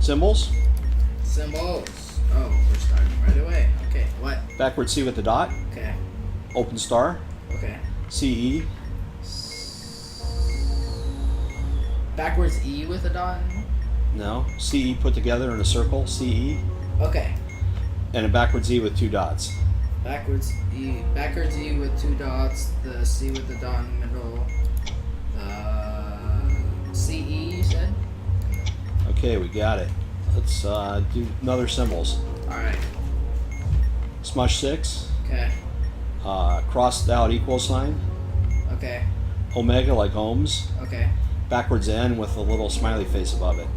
Symbols. Symbols. Oh, we're starting right away. Okay, what? Backward C with the dot. Okay, Open star. okay. CE. Backwards E with a dot? No. CE put together in a circle. CE. Okay. And a backwards E with two dots. Backwards E with two dots, the C with the dot in the middle. CE, you said? Okay, we got it. Let's do another symbols. Alright, Smush 6. okay, Crossed out equal sign. okay, Omega like ohms. okay. Backwards N with a little smiley face above it.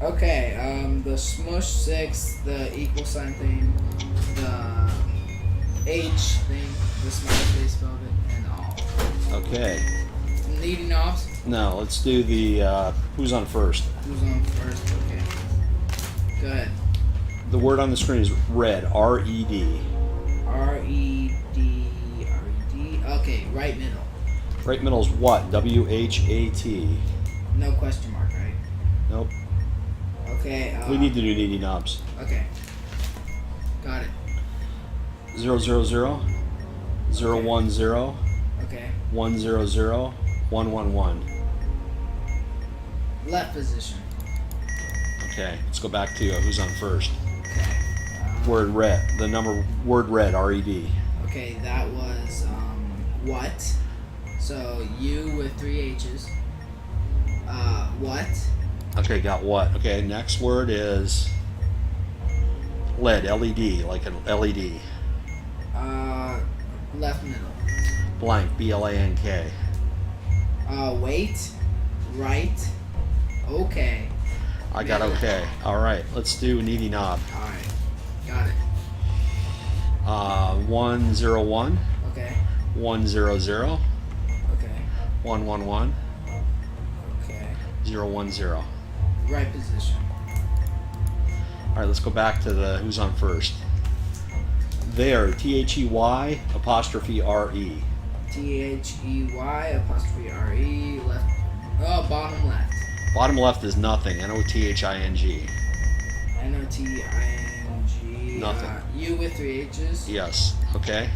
Okay, the smush 6, the equal sign thing, the H thing, the smiley face above it, and all. Okay. Needing knobs? Now let's do the who's on first. Who's on first? Okay. Go ahead. The word on the screen is red. R-E-D. R-E-D. Okay, right middle. Right middle is what? W-H-A-T. No question mark, right? Nope. Okay. We need to do needy knobs. Okay. Got it. 0, 0, 0. 0, 1, 0. Okay. 1, 0, 0. 1, 1, 1. Left position. Okay, let's go back to who's on first. Okay. Word red. The number word red. R-E-D. Okay, that was what? So U with three H's. What? Okay, got what? Okay, next word is LED. L-E-D, like an LED. Left middle. Blank. B-L-A-N-K. Wait. Right. Okay. I got okay. All right, let's do needy knob. All right. Got it. 101, Okay. 100, Okay. 111, Okay. 010. Right position. All right, let's go back to the who's on first. There, T-H-E-Y apostrophe R-E. T-H-E-Y apostrophe R-E left. Oh, bottom left. Bottom left is nothing. N-O-T-H-I-N-G. N-O-T-I-N-G. Nothing. U with three H's. Yes. Okay.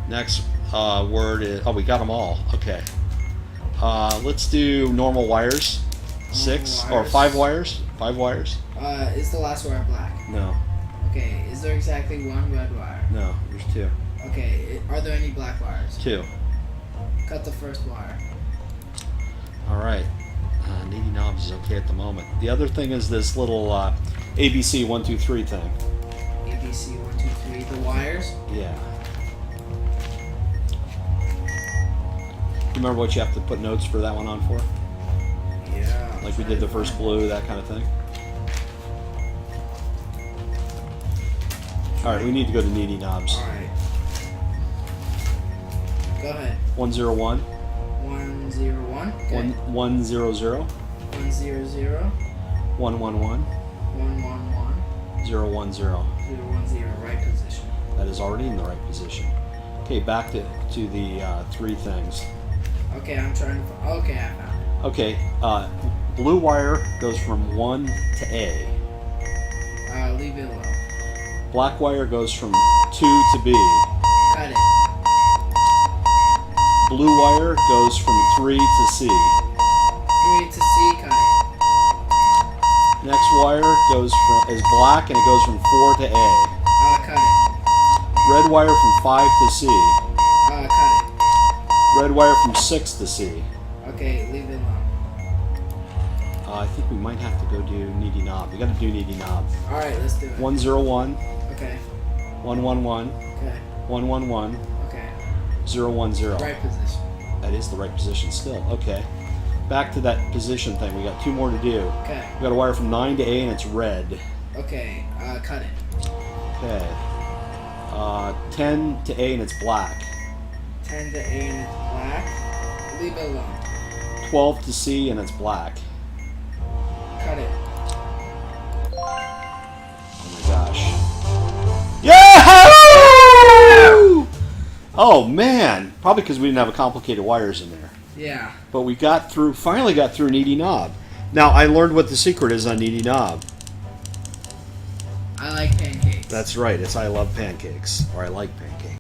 Next word is we got them all. Okay. Let's do normal wires. 6 or wires. 5 wires. 5 wires. Is the last wire black? No. Okay. Is there exactly one red wire? No. There's 2. Okay. Are there any black wires? 2. Cut the first wire. All right. Needy knobs is okay at the moment. The other thing is this little ABC 1, 2, 3 thing. ABC 1, 2, 3. The wires. Yeah. You remember what you have to put notes for that one on for? Yeah. Like we did the first blue, that kind of thing. All right, we need to go to needy knobs. All right. Go ahead. 101, 101. Okay. 100, 100. 111, 111. 010. 010. Right position. That is already in the right position. Okay, back to the 3 things. Okay, I'm trying to. Okay, I found it. Okay, blue wire goes from 1 to A. Leave it alone. Black wire goes from 2 to B. Cut it. Blue wire goes from 3 to C. 3 to C. Cut it. Next wire is black and it goes from 4 to A. Cut it. Red wire from 5 to C. Cut it. Red wire from 6 to C. Okay, leave it alone. I think we might have to go do needy knob. We got to do needy knob. All right, let's do it. 101, Okay. 111, Okay. 111, Okay. 010. Right position. That is the right position still. Okay. Back to that position thing. We got 2 more to do. Okay. We got a wire from 9 to A and it's red. Okay. Cut it. Okay. 10 to A and it's black. 10 to A and it's black. Leave it alone. 12 to C and it's black. Cut it. Oh my gosh. Yeah! Oh man! Probably because we didn't have a complicated wires in there. Yeah. But we finally got through needy knob. Now I learned what the secret is on needy knob. pancakes. That's right. It's I love pancakes, or I like pancakes.